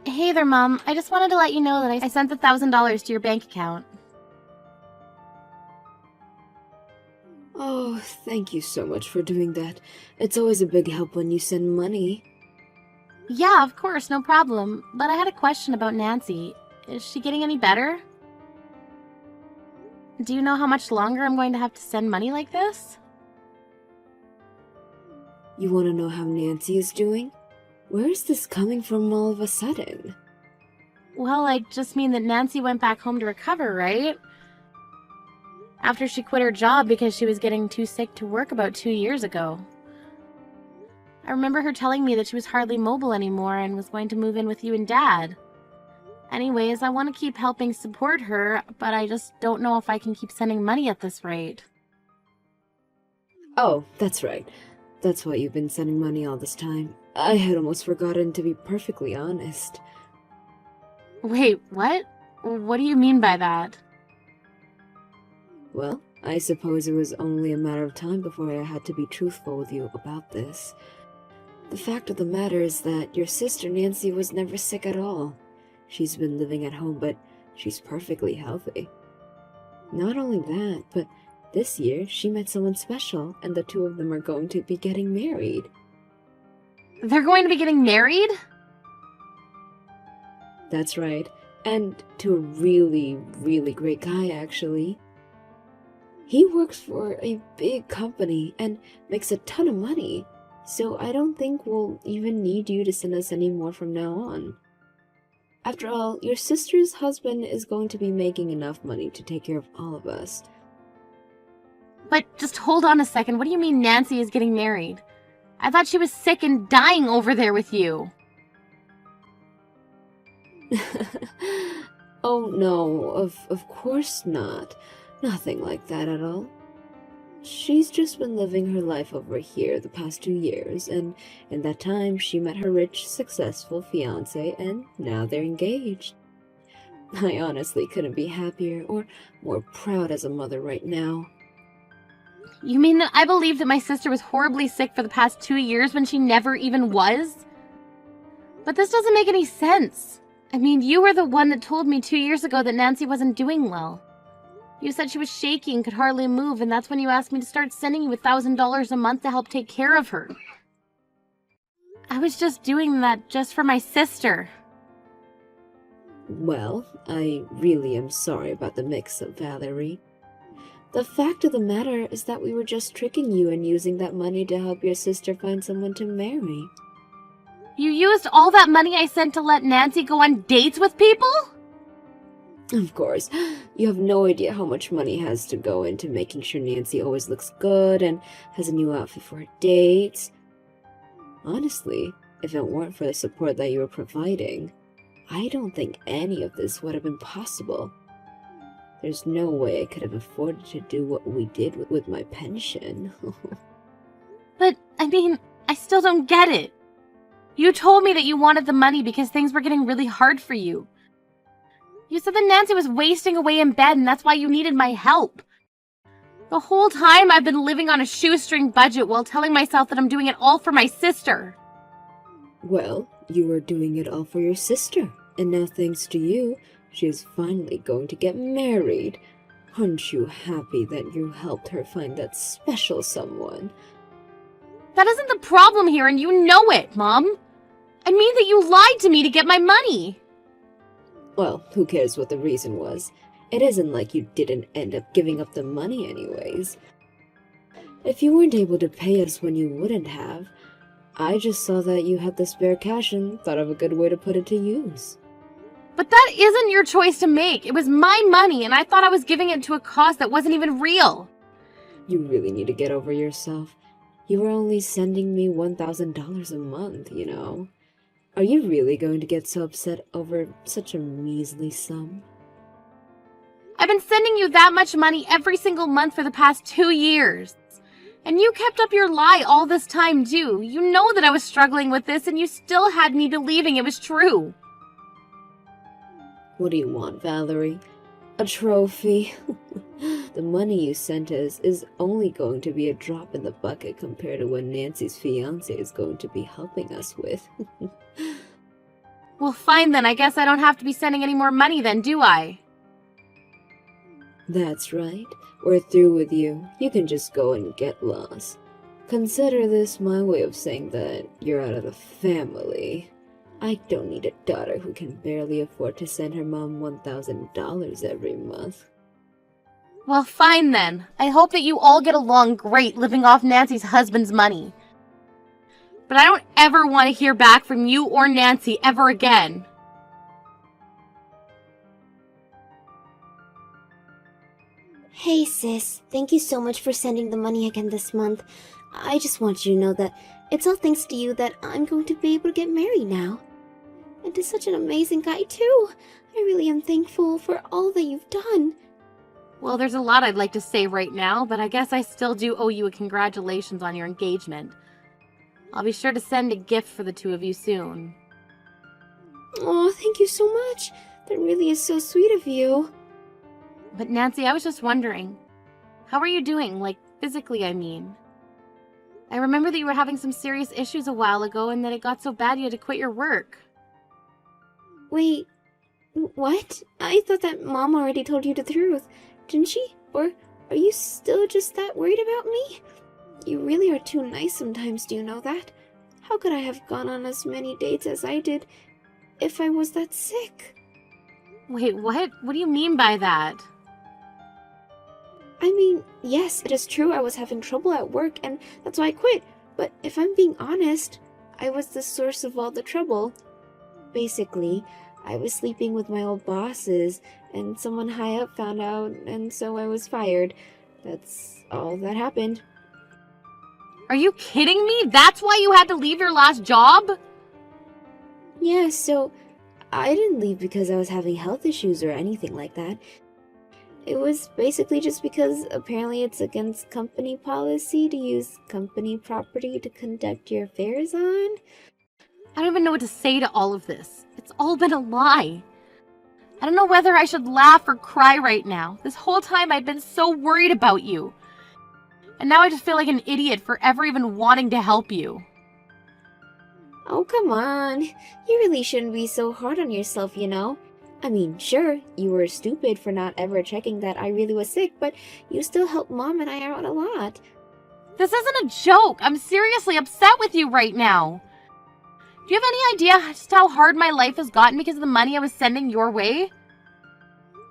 Hey there, Mom. I just wanted to let you know that I sent the $1,000 to your bank account. Oh, thank you so much for doing that. It's always a big help when you send money. Yeah, of course, no problem. But I had a question about Nancy. Is she getting any better? Do you know how much longer I'm going to have to send money like this? You want to know how Nancy is doing? Where is this coming from all of a sudden? Well, I just mean that Nancy went back home to recover, right? After she quit her job because she was getting too sick to work about 2 years ago. I remember her telling me that she was hardly mobile anymore and was going to move in with you and Dad. Anyways, I want to keep helping support her, but I just don't know if I can keep sending money at this rate. Oh, that's right. That's why you've been sending money all this time. I had almost forgotten, to be perfectly honest. Wait, what? What do you mean by that? Well, I suppose it was only a matter of time before I had to be truthful with you about this. The fact of the matter is that your sister Nancy was never sick at all. She's been living at home, but she's perfectly healthy. Not only that, but this year she met someone special, and the two of them are going to be getting married. They're going to be getting married? That's right, and to a really, really great guy, actually. He works for a big company and makes a ton of money, so I don't think we'll even need you to send us any more from now on. After all, your sister's husband is going to be making enough money to take care of all of us. But just hold on a second, what do you mean Nancy is getting married? I thought she was sick and dying over there with you. Oh no, of course not. Nothing like that at all. She's just been living her life over here the past 2 years, and in that time she met her rich, successful fiance, and now they're engaged. I honestly couldn't be happier or more proud as a mother right now. You mean that I believed that my sister was horribly sick for the past 2 years when she never even was? But this doesn't make any sense. I mean, you were the one that told me 2 years ago that Nancy wasn't doing well. You said she was shaky and could hardly move, and that's when you asked me to start sending you $1,000 a month to help take care of her. I was just doing that just for my sister. Well, I really am sorry about the mix-up, Valerie. The fact of the matter is that we were just tricking you and using that money to help your sister find someone to marry. You used all that money I sent to let Nancy go on dates with people? Of course, you have no idea how much money has to go into making sure Nancy always looks good and has a new outfit for her dates. Honestly, if it weren't for the support that you were providing, I don't think any of this would have been possible. There's no way I could have afforded to do what we did with my pension. But, I mean, I still don't get it. You told me that you wanted the money because things were getting really hard for you. You said that Nancy was wasting away in bed and that's why you needed my help. The whole time I've been living on a shoestring budget while telling myself that I'm doing it all for my sister. Well, you were doing it all for your sister, and now thanks to you, she is finally going to get married. Aren't you happy that you helped her find that special someone? That isn't the problem here and you know it, Mom. I mean that you lied to me to get my money. Well, who cares what the reason was? It isn't like you didn't end up giving up the money anyways. If you weren't able to pay us when you wouldn't have, I just saw that you had the spare cash and thought of a good way to put it to use. But that isn't your choice to make. It was my money and I thought I was giving it to a cause that wasn't even real. You really need to get over yourself. You were only sending me $1,000 a month, you know. Are you really going to get so upset over such a measly sum? I've been sending you that much money every single month for the past 2 years. And you kept up your lie all this time, too. You know that I was struggling with this, and you still had me believing it was true. What do you want, Valerie? A trophy? The money you sent us is only going to be a drop in the bucket compared to what Nancy's fiance is going to be helping us with. Well, fine then. I guess I don't have to be sending any more money then, do I? That's right. We're through with you. You can just go and get lost. Consider this my way of saying that you're out of the family. I don't need a daughter who can barely afford to send her mom $1,000 every month. Well, fine then. I hope that you all get along great living off Nancy's husband's money. But I don't ever want to hear back from you or Nancy ever again. Hey sis, thank you so much for sending the money again this month. I just want you to know that it's all thanks to you that I'm going to be able to get married now. And to such an amazing guy too. I really am thankful for all that you've done. Well, there's a lot I'd like to say right now, but I guess I still do owe you a congratulations on your engagement. I'll be sure to send a gift for the two of you soon. Oh, thank you so much. That really is so sweet of you. But Nancy, I was just wondering, how are you doing? Like, physically, I mean. I remember that you were having some serious issues a while ago and that it got so bad you had to quit your work. Wait, what? I thought that Mom already told you the truth, didn't she? Or are you still just that worried about me? You really are too nice sometimes, do you know that? How could I have gone on as many dates as I did if I was that sick? Wait, what? What do you mean by that? I mean, yes, it is true I was having trouble at work and that's why I quit. But if I'm being honest, I was the source of all the trouble. Basically, I was sleeping with my old bosses and someone high up found out and so I was fired. That's all that happened. Are you kidding me? That's why you had to leave your last job? Yeah, so I didn't leave because I was having health issues or anything like that. It was basically just because apparently it's against company policy to use company property to conduct your affairs on. I don't even know what to say to all of this. It's all been a lie. I don't know whether I should laugh or cry right now. This whole time I've been so worried about you. And now I just feel like an idiot for ever even wanting to help you. Oh, come on. You really shouldn't be so hard on yourself, you know? I mean, sure, you were stupid for not ever checking that I really was sick, but you still helped Mom and I out a lot. This isn't a joke. I'm seriously upset with you right now. Do you have any idea just how hard my life has gotten because of the money I was sending your way?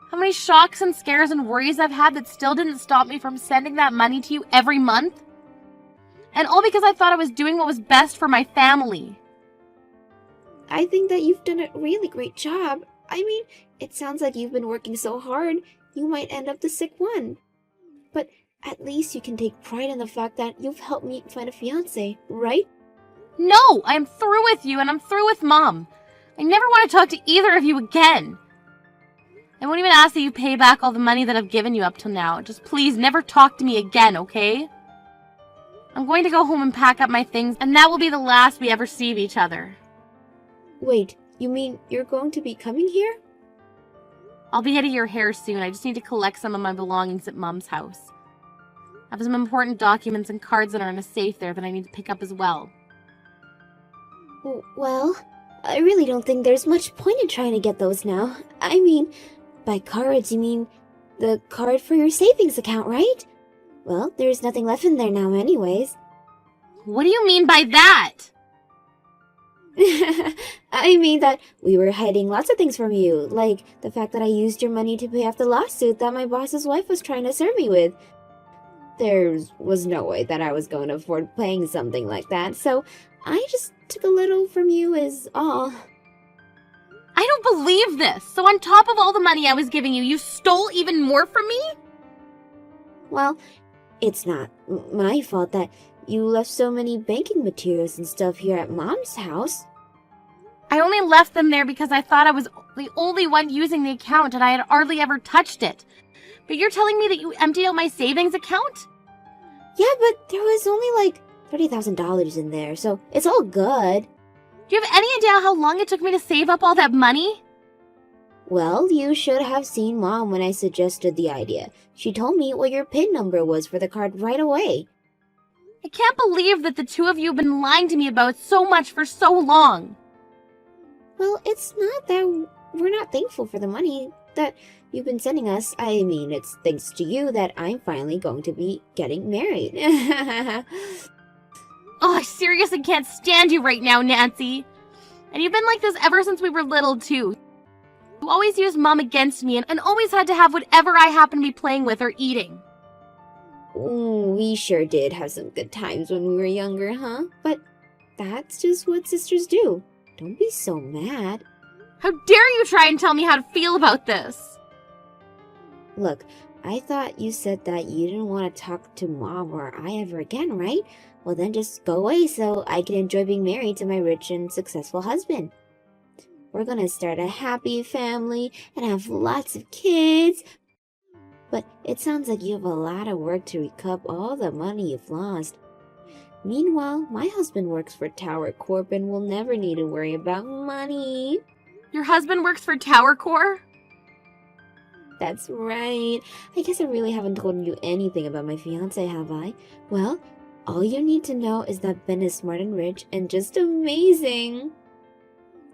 How many shocks and scares and worries I've had that still didn't stop me from sending that money to you every month? And all because I thought I was doing what was best for my family. I think that you've done a really great job. I mean, it sounds like you've been working so hard, you might end up the sick one. But at least you can take pride in the fact that you've helped me find a fiance, right? No, I'm through with you and I'm through with Mom. I never want to talk to either of you again. I won't even ask that you pay back all the money that I've given you up till now. Just please never talk to me again, okay? I'm going to go home and pack up my things, and that will be the last we ever see of each other. Wait, you mean you're going to be coming here? I'll be heading your hair soon. I just need to collect some of my belongings at Mom's house. I have some important documents and cards that are in a safe there that I need to pick up as well. Well, I really don't think there's much point in trying to get those now. I mean, by cards you mean the card for your savings account, right? Well, there's nothing left in there now anyways. What do you mean by that? I mean that we were hiding lots of things from you, like the fact that I used your money to pay off the lawsuit that my boss's wife was trying to serve me with. There was no way that I was going to afford paying something like that, so I just took a little from you is all. I don't believe this! So on top of all the money I was giving you, you stole even more from me? Well, it's not my fault that you left so many banking materials and stuff here at Mom's house. I only left them there because I thought I was the only one using the account and I had hardly ever touched it. But you're telling me that you emptied out my savings account? Yeah, but there was only like $30,000 in there, so it's all good. Do you have any idea how long it took me to save up all that money? Well, you should have seen Mom when I suggested the idea. She told me what your PIN number was for the card right away. I can't believe that the two of you have been lying to me about so much for so long. Well, it's not that we're not thankful for the money that you've been sending us. I mean, it's thanks to you that I'm finally going to be getting married. Oh, I seriously can't stand you right now, Nancy. And you've been like this ever since we were little, too. You always used Mom against me and always had to have whatever I happened to be playing with or eating. We sure did have some good times when we were younger, huh? But that's just what sisters do. Don't be so mad. How dare you try and tell me how to feel about this? Look, I thought you said that you didn't want to talk to Mom or I ever again, right? Well, then just go away so I can enjoy being married to my rich and successful husband. We're gonna start a happy family and have lots of kids. But it sounds like you have a lot of work to recoup all the money you've lost. Meanwhile, my husband works for Tower Corp and will never need to worry about money. Your husband works for Tower Corp? That's right. I guess I really haven't told you anything about my fiance, have I? Well, all you need to know is that Ben is smart and rich and just amazing.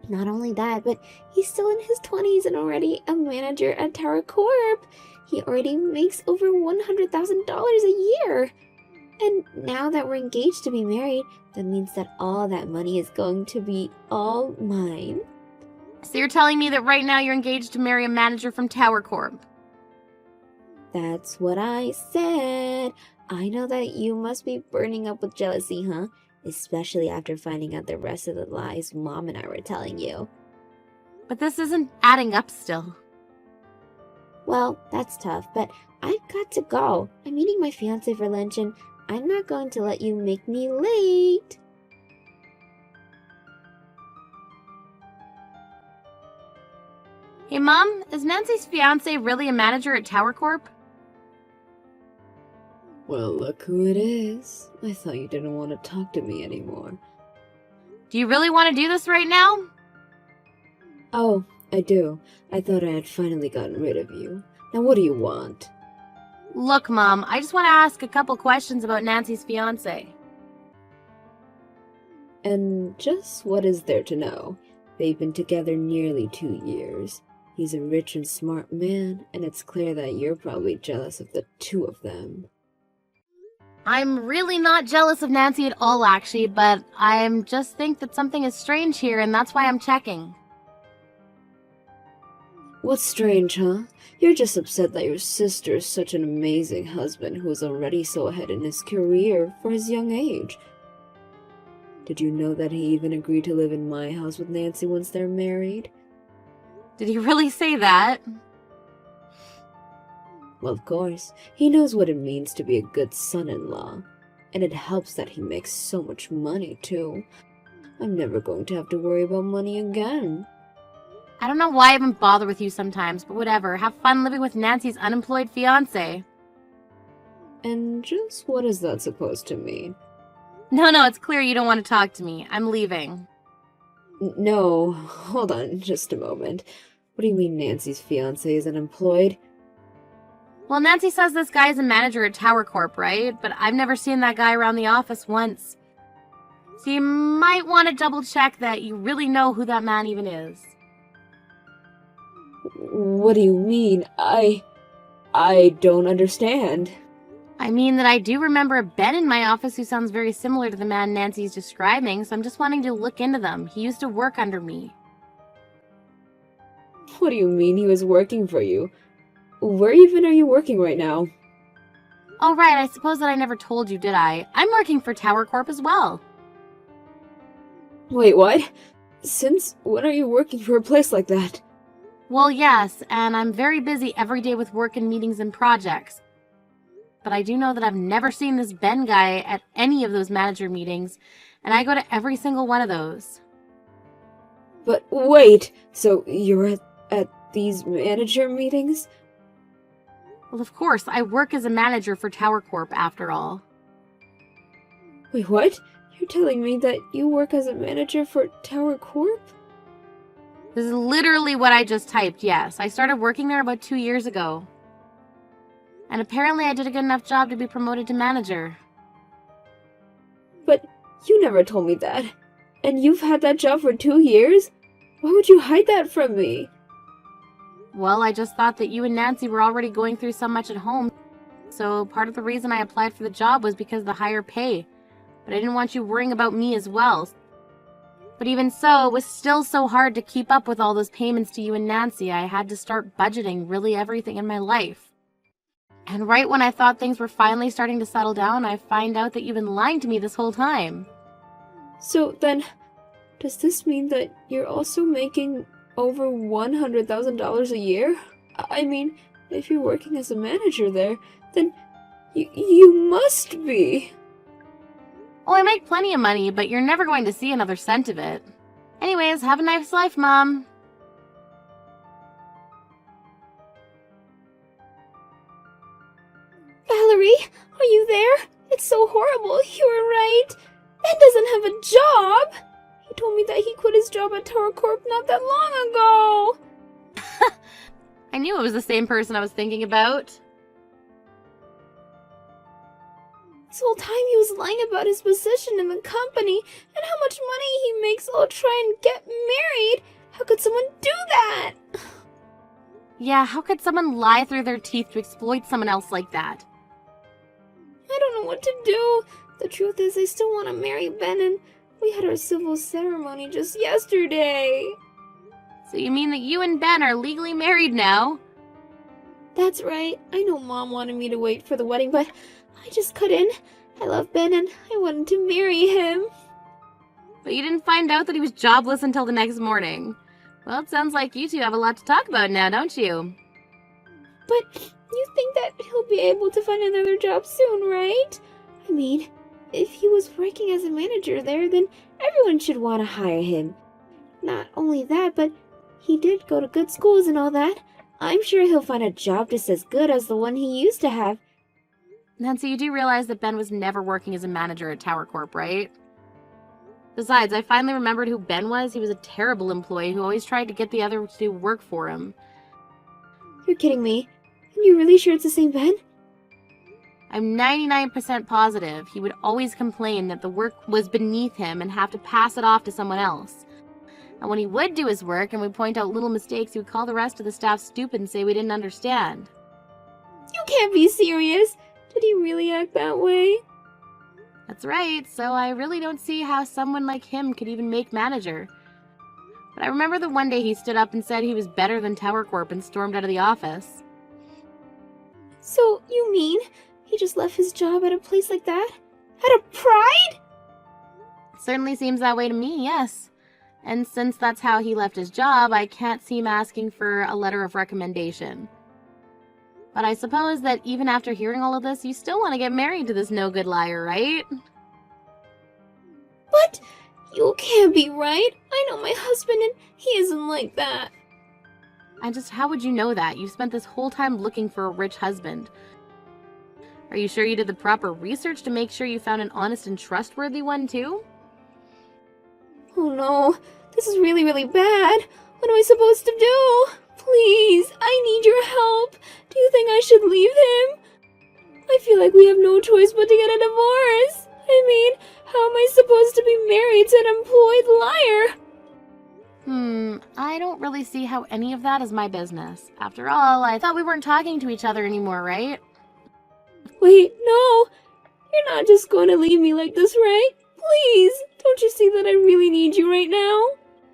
Not only that, but he's still in his 20s and already a manager at Tower Corp. He already makes over $100,000 a year. And now that we're engaged to be married, that means that all that money is going to be all mine. So you're telling me that right now you're engaged to marry a manager from Tower Corp? That's what I said. I know that you must be burning up with jealousy, huh? Especially after finding out the rest of the lies Mom and I were telling you. But this isn't adding up still. Well, that's tough, but I've got to go. I'm meeting my fiance for lunch and I'm not going to let you make me late. Hey, Mom, is Nancy's fiance really a manager at Tower Corp? Well, look who it is. I thought you didn't want to talk to me anymore. Do you really want to do this right now? Oh, I do. I thought I had finally gotten rid of you. Now what do you want? Look, Mom, I just want to ask a couple questions about Nancy's fiance. And just what is there to know? They've been together nearly 2 years. He's a rich and smart man, and it's clear that you're probably jealous of the two of them. I'm really not jealous of Nancy at all, actually, but I just think that something is strange here, and that's why I'm checking. What's strange, huh? You're just upset that your sister is such an amazing husband who is already so ahead in his career for his young age. Did you know that he even agreed to live in my house with Nancy once they're married? Did he really say that? Well, of course. He knows what it means to be a good son-in-law. And it helps that he makes so much money, too. I'm never going to have to worry about money again. I don't know why I even bother with you sometimes, but whatever. Have fun living with Nancy's unemployed fiance. And just what is that supposed to mean? No, it's clear you don't want to talk to me. I'm leaving. No, hold on just a moment. What do you mean Nancy's fiance is unemployed? Well, Nancy says this guy is a manager at Tower Corp, right? But I've never seen that guy around the office once. So you might want to double check that you really know who that man even is. What do you mean? I don't understand. I mean that I do remember a Ben in my office who sounds very similar to the man Nancy's describing, so I'm just wanting to look into them. He used to work under me. What do you mean he was working for you? Where even are you working right now? Oh right, I suppose that I never told you, did I? I'm working for Tower Corp as well. Wait, what? Since when are you working for a place like that? Well, yes, and I'm very busy every day with work and meetings and projects. But I do know that I've never seen this Ben guy at any of those manager meetings, and I go to every single one of those. But wait, so you're at these manager meetings? Well, of course, I work as a manager for Tower Corp after all. Wait, what? You're telling me that you work as a manager for Tower Corp? This is literally what I just typed, yes. I started working there about 2 years ago. And apparently I did a good enough job to be promoted to manager. But you never told me that. And you've had that job for 2 years? Why would you hide that from me? Well, I just thought that you and Nancy were already going through so much at home, so part of the reason I applied for the job was because of the higher pay. But I didn't want you worrying about me as well. But even so, it was still so hard to keep up with all those payments to you and Nancy. I had to start budgeting really everything in my life. And right when I thought things were finally starting to settle down, I find out that you've been lying to me this whole time. So then, does this mean that you're also making over $100,000 a year? I mean, if you're working as a manager there, then you must be. Well, I make plenty of money, but you're never going to see another cent of it. Anyways, have a nice life, Mom. Valerie, are you there? It's so horrible. You were right. Ben doesn't have a job. He told me that he quit his job at Tower Corp not that long ago. I knew it was the same person I was thinking about. This whole time he was lying about his position in the company and how much money he makes while trying to get married. How could someone do that? Yeah, how could someone lie through their teeth to exploit someone else like that? I don't know what to do. The truth is, I still want to marry Ben, and we had our civil ceremony just yesterday. So you mean that you and Ben are legally married now? That's right. I know Mom wanted me to wait for the wedding, but I just couldn't. I love Ben, and I wanted to marry him. But you didn't find out that he was jobless until the next morning. Well, it sounds like you two have a lot to talk about now, don't you? But you think that he'll be able to find another job soon, right? I mean, if he was working as a manager there, then everyone should want to hire him. Not only that, but he did go to good schools and all that. I'm sure he'll find a job just as good as the one he used to have. Nancy, you do realize that Ben was never working as a manager at Tower Corp, right? Besides, I finally remembered who Ben was. He was a terrible employee who always tried to get the other to work for him. You're kidding me. And you're really sure it's the same Ben? I'm 99% positive he would always complain that the work was beneath him and have to pass it off to someone else. And when he would do his work and would point out little mistakes, he would call the rest of the staff stupid and say we didn't understand. You can't be serious. Did he really act that way? That's right, so I really don't see how someone like him could even make manager. But I remember the one day he stood up and said he was better than Tower Corp and stormed out of the office. So, you mean he just left his job at a place like that? Out of pride? It certainly seems that way to me, yes. And since that's how he left his job, I can't see him asking for a letter of recommendation. But I suppose that even after hearing all of this, you still want to get married to this no-good liar, right? But you can't be right. I know my husband and he isn't like that. How would you know that? You've spent this whole time looking for a rich husband. Are you sure you did the proper research to make sure you found an honest and trustworthy one, too? Oh no, this is really, really bad. What am I supposed to do? Please, I need your help. Do you think I should leave him? I feel like we have no choice but to get a divorce. I mean, how am I supposed to be married to an employed liar? I don't really see how any of that is my business. After all, I thought we weren't talking to each other anymore, right? Wait, no. You're not just going to leave me like this, right? Please, don't you see that I really need you right now?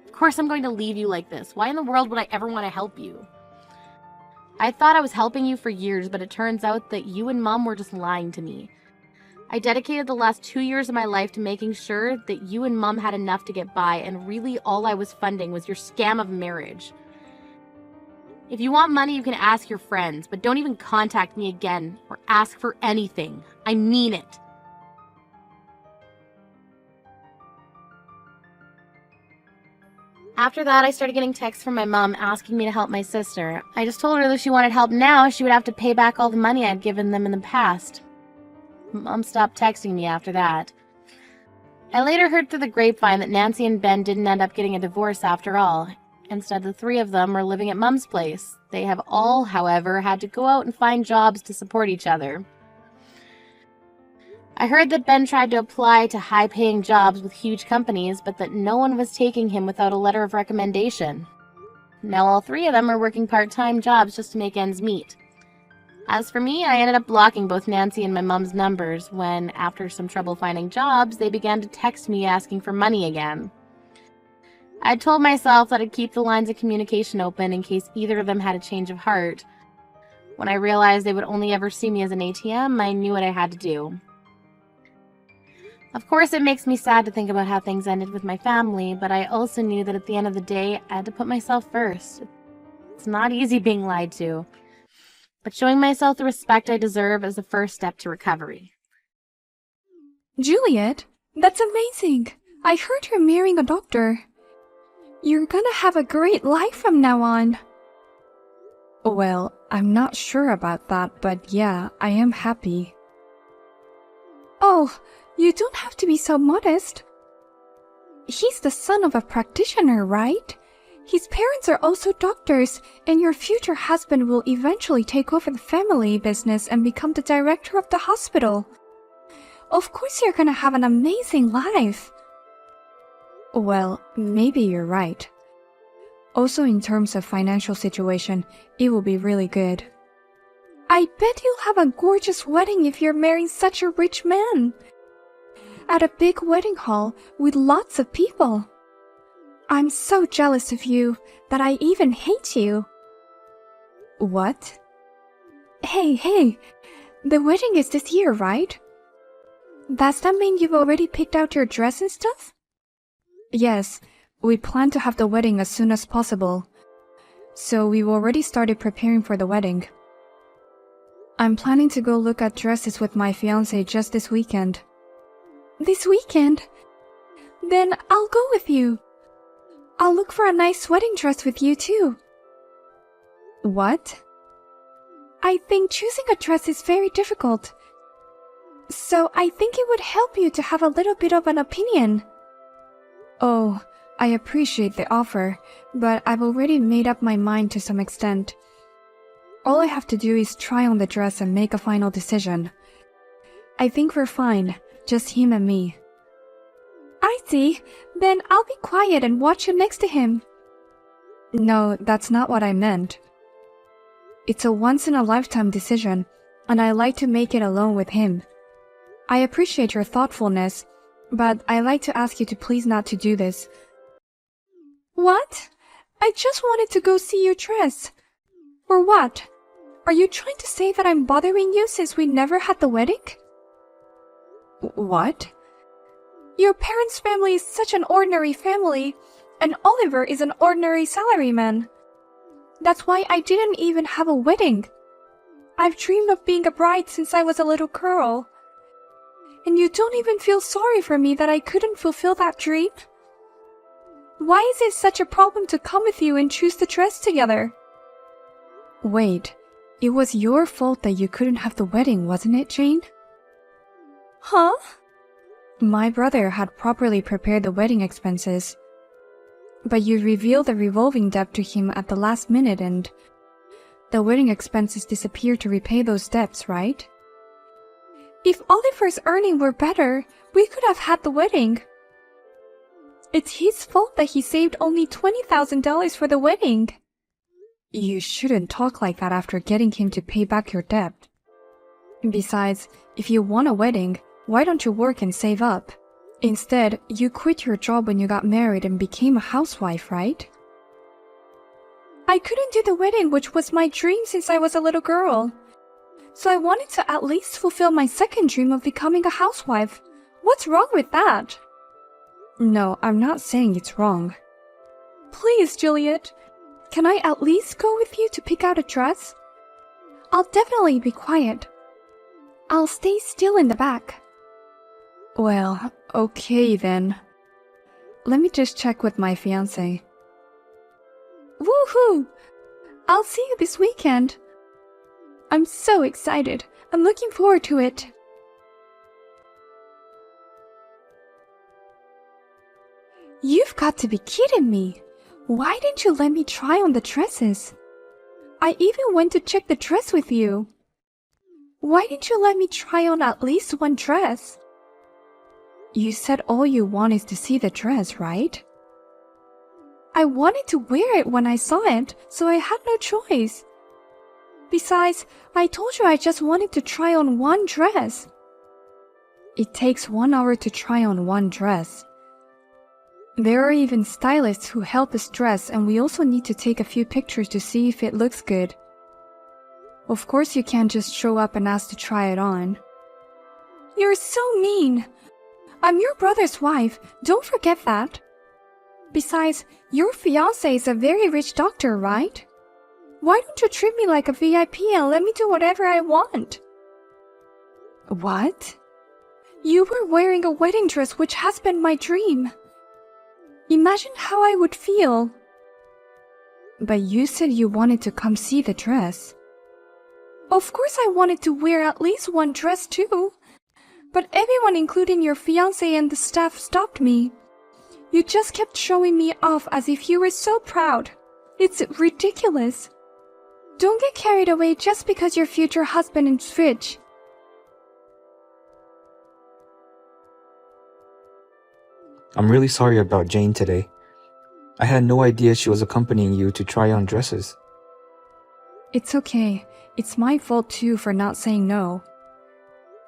Of course I'm going to leave you like this. Why in the world would I ever want to help you? I thought I was helping you for years, but it turns out that you and Mom were just lying to me. I dedicated the last 2 years of my life to making sure that you and Mom had enough to get by, and really all I was funding was your scam of marriage. If you want money, you can ask your friends, but don't even contact me again or ask for anything. I mean it. After that, I started getting texts from my mom asking me to help my sister. I just told her that if she wanted help now, she would have to pay back all the money I'd given them in the past. Mom stopped texting me after that. I later heard through the grapevine that Nancy and Ben didn't end up getting a divorce after all. Instead, the three of them were living at Mom's place. They have all, however, had to go out and find jobs to support each other. I heard that Ben tried to apply to high-paying jobs with huge companies, but that no one was taking him without a letter of recommendation. Now all 3 of them are working part-time jobs just to make ends meet. As for me, I ended up blocking both Nancy and my mom's numbers when, after some trouble finding jobs, they began to text me asking for money again. I told myself that I'd keep the lines of communication open in case either of them had a change of heart. When I realized they would only ever see me as an ATM, I knew what I had to do. Of course, it makes me sad to think about how things ended with my family, but I also knew that at the end of the day, I had to put myself first. It's not easy being lied to, but showing myself the respect I deserve is the first step to recovery. Juliet, that's amazing. I heard you're marrying a doctor. You're gonna have a great life from now on. Well, I'm not sure about that, but yeah, I am happy. Oh, you don't have to be so modest. He's the son of a practitioner, right? His parents are also doctors, and your future husband will eventually take over the family business and become the director of the hospital. Of course you're gonna have an amazing life. Well, maybe you're right. Also, in terms of financial situation, it will be really good. I bet you'll have a gorgeous wedding if you're marrying such a rich man. At a big wedding hall with lots of people. I'm so jealous of you that I even hate you. What? Hey, the wedding is this year, right? Does that mean you've already picked out your dress and stuff? Yes, we plan to have the wedding as soon as possible. So we've already started preparing for the wedding. I'm planning to go look at dresses with my fiance just this weekend. This weekend? Then I'll go with you. I'll look for a nice wedding dress with you too. What? I think choosing a dress is very difficult. So I think it would help you to have a little bit of an opinion. Oh, I appreciate the offer, but I've already made up my mind to some extent. All I have to do is try on the dress and make a final decision. I think we're fine, just him and me. I see. Then I'll be quiet and watch you next to him. No, that's not what I meant. It's a once-in-a-lifetime decision, and I like to make it alone with him. I appreciate your thoughtfulness, but I like to ask you to please not to do this. What? I just wanted to go see your dress. For what? Are you trying to say that I'm bothering you since we never had the wedding? What? Your parents' family is such an ordinary family, and Oliver is an ordinary salaryman. That's why I didn't even have a wedding. I've dreamed of being a bride since I was a little girl. And you don't even feel sorry for me that I couldn't fulfill that dream? Why is it such a problem to come with you and choose the dress together? Wait, it was your fault that you couldn't have the wedding, wasn't it, Jane? Huh? My brother had properly prepared the wedding expenses. But you revealed the revolving debt to him at the last minute and the wedding expenses disappeared to repay those debts, right? If Oliver's earnings were better, we could have had the wedding. It's his fault that he saved only $20,000 for the wedding. You shouldn't talk like that after getting him to pay back your debt. Besides, if you want a wedding, why don't you work and save up? Instead, you quit your job when you got married and became a housewife, right? I couldn't do the wedding, which was my dream since I was a little girl. So I wanted to at least fulfill my second dream of becoming a housewife. What's wrong with that? No, I'm not saying it's wrong. Please, Juliet. Can I at least go with you to pick out a dress? I'll definitely be quiet. I'll stay still in the back. Well, okay then. Let me just check with my fiance. Woohoo! I'll see you this weekend. I'm so excited. I'm looking forward to it. You've got to be kidding me. Why didn't you let me try on the dresses? I even went to check the dress with you. Why didn't you let me try on at least one dress? You said all you want is to see the dress, right? I wanted to wear it when I saw it, so I had no choice. Besides, I told you I just wanted to try on one dress. It takes 1 hour to try on one dress. There are even stylists who help us dress, and we also need to take a few pictures to see if it looks good. Of course, you can't just show up and ask to try it on. You're so mean. I'm your brother's wife, don't forget that. Besides, your fiance is a very rich doctor, right? Why don't you treat me like a VIP and let me do whatever I want? What? You were wearing a wedding dress which has been my dream. Imagine how I would feel. But you said you wanted to come see the dress. Of course I wanted to wear at least one dress too. But everyone, including your fiancé and the staff, stopped me. You just kept showing me off as if you were so proud. It's ridiculous. Don't get carried away just because your future husband is rich. I'm really sorry about Jane today. I had no idea she was accompanying you to try on dresses. It's okay. It's my fault too for not saying no.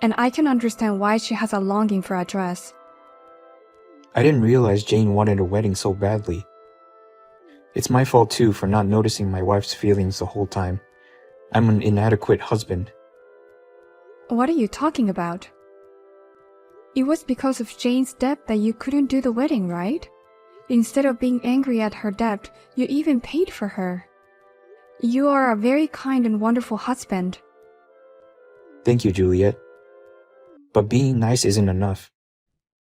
And I can understand why she has a longing for a dress. I didn't realize Jane wanted a wedding so badly. It's my fault too for not noticing my wife's feelings the whole time. I'm an inadequate husband. What are you talking about? It was because of Jane's debt that you couldn't do the wedding, right? Instead of being angry at her debt, you even paid for her. You are a very kind and wonderful husband. Thank you, Juliet. But being nice isn't enough.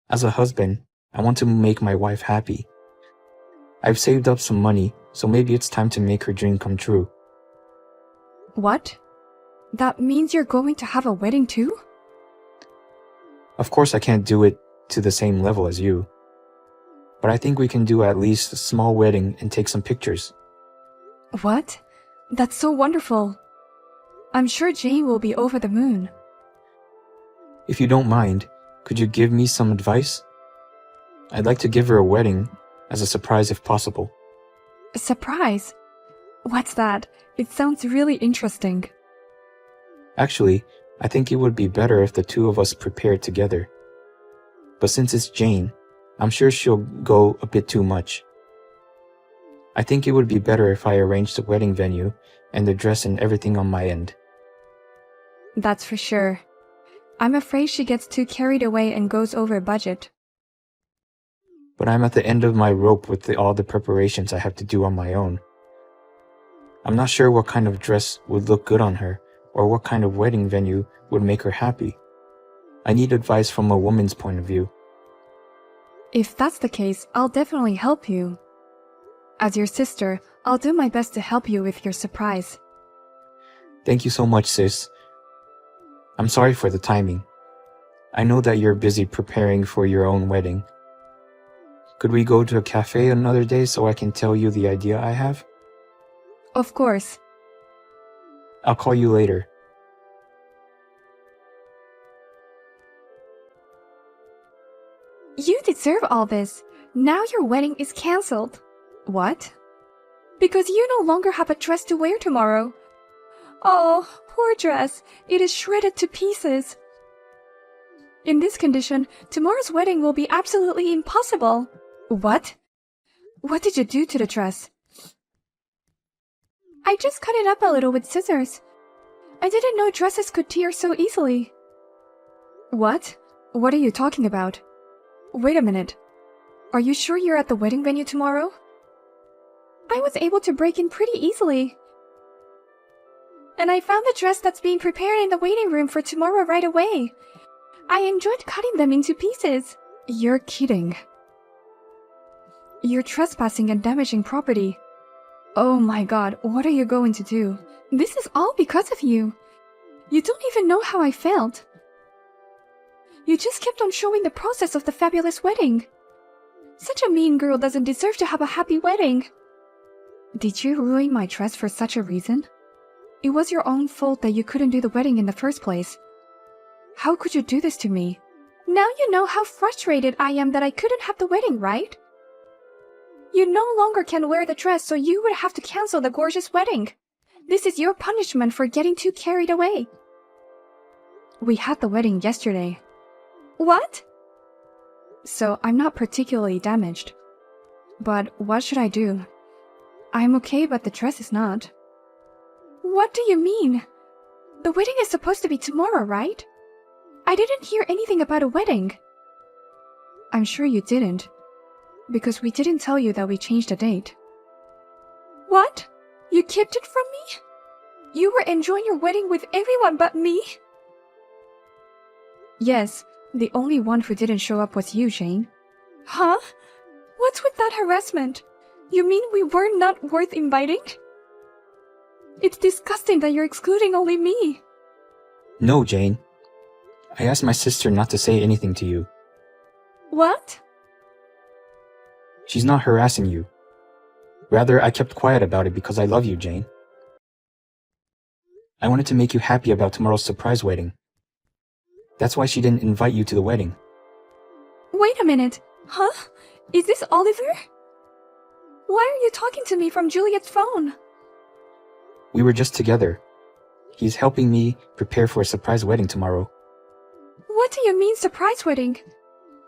As a husband, I want to make my wife happy. I've saved up some money, so maybe it's time to make her dream come true. What? That means you're going to have a wedding too? Of course I can't do it to the same level as you. But I think we can do at least a small wedding and take some pictures. What? That's so wonderful. I'm sure Jane will be over the moon. If you don't mind, could you give me some advice? I'd like to give her a wedding as a surprise if possible. A surprise? What's that? It sounds really interesting. Actually, I think it would be better if the two of us prepared together. But since it's Jane, I'm sure she'll go a bit too much. I think it would be better if I arranged the wedding venue and the dress and everything on my end. That's for sure. I'm afraid she gets too carried away and goes over budget. But I'm at the end of my rope with all the preparations I have to do on my own. I'm not sure what kind of dress would look good on her, or what kind of wedding venue would make her happy. I need advice from a woman's point of view. If that's the case, I'll definitely help you. As your sister, I'll do my best to help you with your surprise. Thank you so much, sis. I'm sorry for the timing. I know that you're busy preparing for your own wedding. Could we go to a cafe another day so I can tell you the idea I have? Of course. I'll call you later. You deserve all this. Now your wedding is cancelled. What? Because you no longer have a dress to wear tomorrow. Oh, poor dress. It is shredded to pieces. In this condition, tomorrow's wedding will be absolutely impossible. What? What did you do to the dress? I just cut it up a little with scissors. I didn't know dresses could tear so easily. What? What are you talking about? Wait a minute. Are you sure you're at the wedding venue tomorrow? I was able to break in pretty easily. And I found the dress that's being prepared in the waiting room for tomorrow right away. I enjoyed cutting them into pieces. You're kidding. You're trespassing and damaging property. Oh my god, what are you going to do? This is all because of you. You don't even know how I felt. You just kept on showing the process of the fabulous wedding. Such a mean girl doesn't deserve to have a happy wedding. Did you ruin my dress for such a reason? It was your own fault that you couldn't do the wedding in the first place. How could you do this to me? Now you know how frustrated I am that I couldn't have the wedding, right? You no longer can wear the dress, so you would have to cancel the gorgeous wedding. This is your punishment for getting too carried away. We had the wedding yesterday. What? So I'm not particularly damaged. But what should I do? I'm okay, but the dress is not. What do you mean? The wedding is supposed to be tomorrow, right? I didn't hear anything about a wedding. I'm sure you didn't, because we didn't tell you that we changed the date. What? You kept it from me? You were enjoying your wedding with everyone but me? Yes, the only one who didn't show up was you, Jane. Huh? What's with that harassment? You mean we were not worth inviting? It's disgusting that you're excluding only me. No, Jane. I asked my sister not to say anything to you. What? She's not harassing you. Rather, I kept quiet about it because I love you, Jane. I wanted to make you happy about tomorrow's surprise wedding. That's why she didn't invite you to the wedding. Wait a minute. Huh? Is this Oliver? Why are you talking to me from Juliet's phone? We were just together. He's helping me prepare for a surprise wedding tomorrow. What do you mean surprise wedding?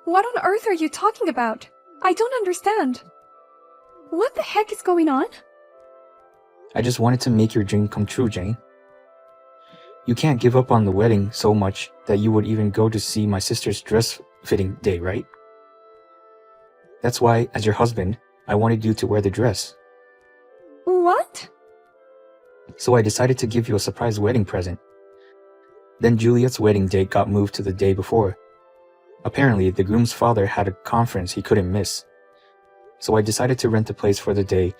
What on earth are you talking about? I don't understand. What the heck is going on? I just wanted to make your dream come true, Jane. You can't give up on the wedding so much that you would even go to see my sister's dress fitting day, right? That's why, as your husband, I wanted you to wear the dress. What? So I decided to give you a surprise wedding present. Then Juliet's wedding date got moved to the day before. Apparently, the groom's father had a conference he couldn't miss. So I decided to rent a place for the day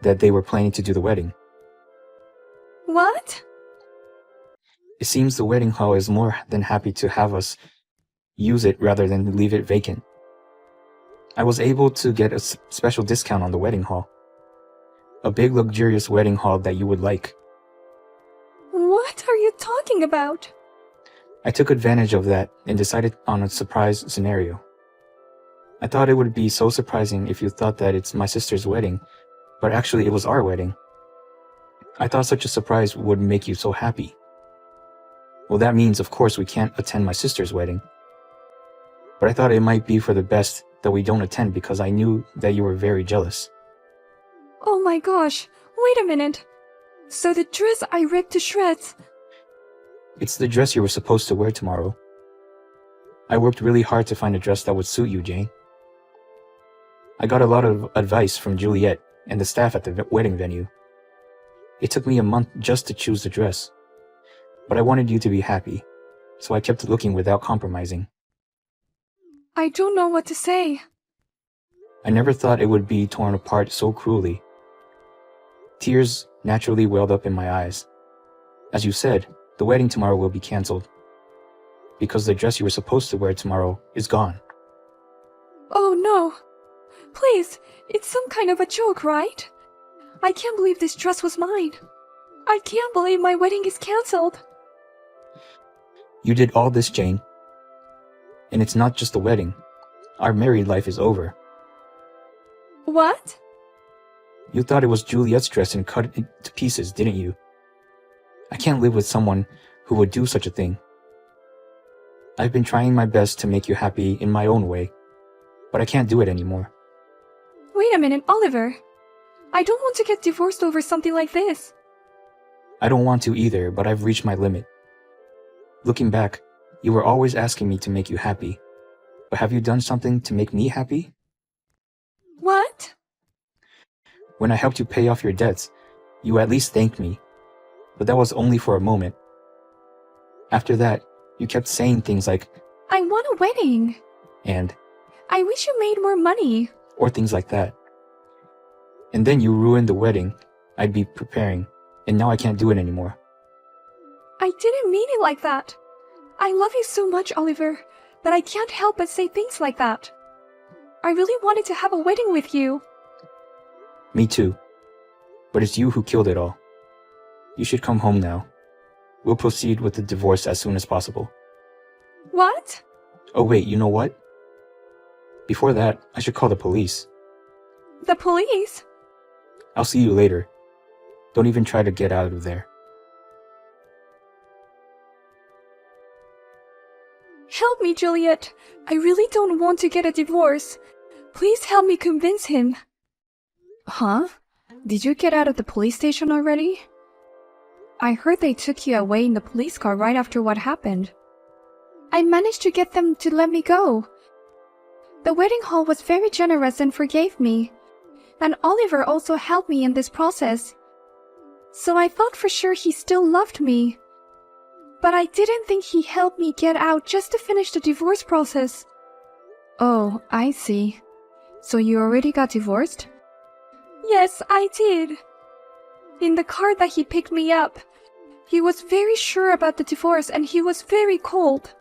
that they were planning to do the wedding. What? It seems the wedding hall is more than happy to have us use it rather than leave it vacant. I was able to get a special discount on the wedding hall. A big luxurious wedding hall that you would like. What are you talking about? I took advantage of that and decided on a surprise scenario. I thought it would be so surprising if you thought that it's my sister's wedding, but actually it was our wedding. I thought such a surprise would make you so happy. Well, that means, of course, we can't attend my sister's wedding. But I thought it might be for the best that we don't attend because I knew that you were very jealous. Oh my gosh, wait a minute. So the dress I ripped to shreds. It's the dress you were supposed to wear tomorrow. I worked really hard to find a dress that would suit you, Jane. I got a lot of advice from Juliet and the staff at the wedding venue. It took me a month just to choose the dress. But I wanted you to be happy, so I kept looking without compromising. I don't know what to say. I never thought it would be torn apart so cruelly. Tears naturally welled up in my eyes. As you said, the wedding tomorrow will be cancelled, because the dress you were supposed to wear tomorrow is gone. Oh no. Please, it's some kind of a joke, right? I can't believe this dress was mine. I can't believe my wedding is cancelled. You did all this, Jane. And it's not just the wedding. Our married life is over. What? You thought it was Juliet's dress and cut it to pieces, didn't you? I can't live with someone who would do such a thing. I've been trying my best to make you happy in my own way, but I can't do it anymore. Wait a minute, Oliver. I don't want to get divorced over something like this. I don't want to either, but I've reached my limit. Looking back, you were always asking me to make you happy. But have you done something to make me happy? What? When I helped you pay off your debts, you at least thanked me. But that was only for a moment. After that, you kept saying things like, I want a wedding. and, I wish you made more money. or things like that. And then you ruined the wedding I'd be preparing, and now I can't do it anymore. I didn't mean it like that. I love you so much, Oliver, that I can't help but say things like that. I really wanted to have a wedding with you. Me too. But it's you who killed it all. You should come home now. We'll proceed with the divorce as soon as possible. What? Oh wait, you know what? Before that, I should call the police. The police? I'll see you later. Don't even try to get out of there. Help me, Juliet. I really don't want to get a divorce. Please help me convince him. Huh? Did you get out of the police station already? I heard they took you away in the police car right after what happened. I managed to get them to let me go. The wedding hall was very generous and forgave me. And Oliver also helped me in this process. So I thought for sure he still loved me. But I didn't think he helped me get out just to finish the divorce process. Oh, I see. So you already got divorced? Yes, I did. In the car that he picked me up, he was very sure about the divorce and he was very cold.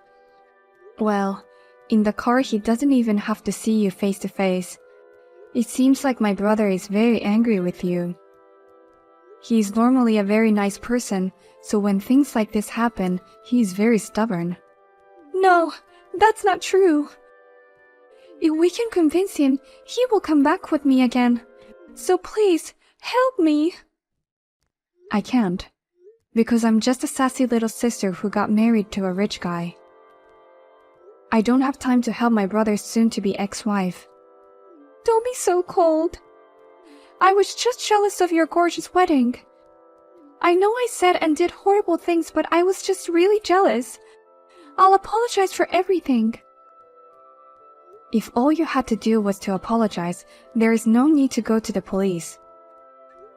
Well, in the car he doesn't even have to see you face to face. It seems like my brother is very angry with you. He's normally a very nice person, so when things like this happen, he's very stubborn. No, that's not true. If we can convince him, he will come back with me again. So please, help me. I can't, because I'm just a sassy little sister who got married to a rich guy. I don't have time to help my brother's soon-to-be ex-wife. Don't be so cold. I was just jealous of your gorgeous wedding. I know I said and did horrible things, but I was just really jealous. I'll apologize for everything. If all you had to do was to apologize, there is no need to go to the police.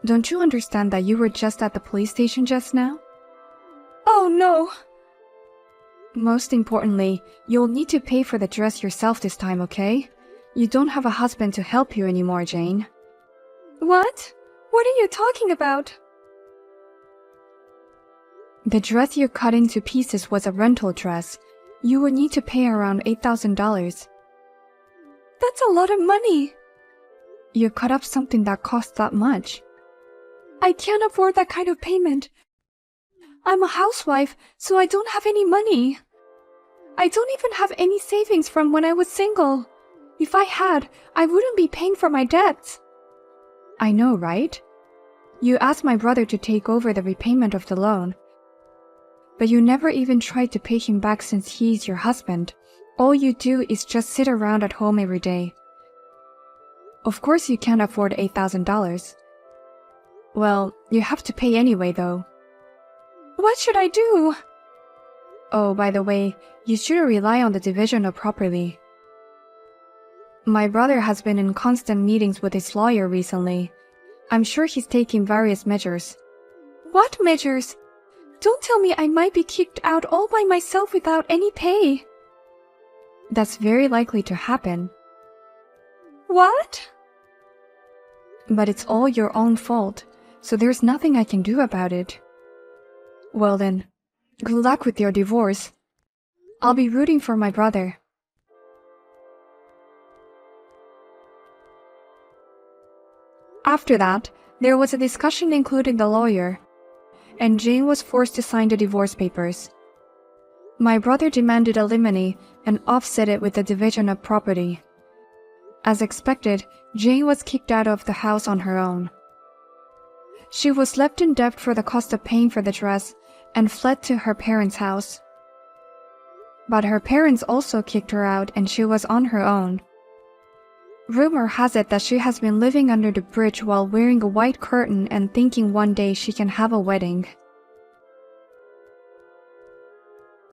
Don't you understand that you were just at the police station just now? Oh no! Most importantly, you'll need to pay for the dress yourself this time, okay? You don't have a husband to help you anymore, Jane. What? What are you talking about? The dress you cut into pieces was a rental dress. You would need to pay around $8,000. That's a lot of money. You cut up something that cost that much. I can't afford that kind of payment. I'm a housewife, so I don't have any money. I don't even have any savings from when I was single. If I had, I wouldn't be paying for my debts. I know, right? You asked my brother to take over the repayment of the loan. But you never even tried to pay him back since he's your husband. All you do is just sit around at home every day. Of course you can't afford $8,000. Well, you have to pay anyway, though. What should I do? Oh, by the way, you shouldn't rely on the division of property. My brother has been in constant meetings with his lawyer recently. I'm sure he's taking various measures. What measures? Don't tell me I might be kicked out all by myself without any pay. That's very likely to happen. What? But it's all your own fault, so there's nothing I can do about it. Well then, good luck with your divorce. I'll be rooting for my brother. After that, there was a discussion including the lawyer, and Jane was forced to sign the divorce papers. My brother demanded alimony and offset it with the division of property. As expected, Jane was kicked out of the house on her own. She was left in debt for the cost of paying for the dress and fled to her parents' house. But her parents also kicked her out and she was on her own. Rumor has it that she has been living under the bridge while wearing a white curtain and thinking one day she can have a wedding.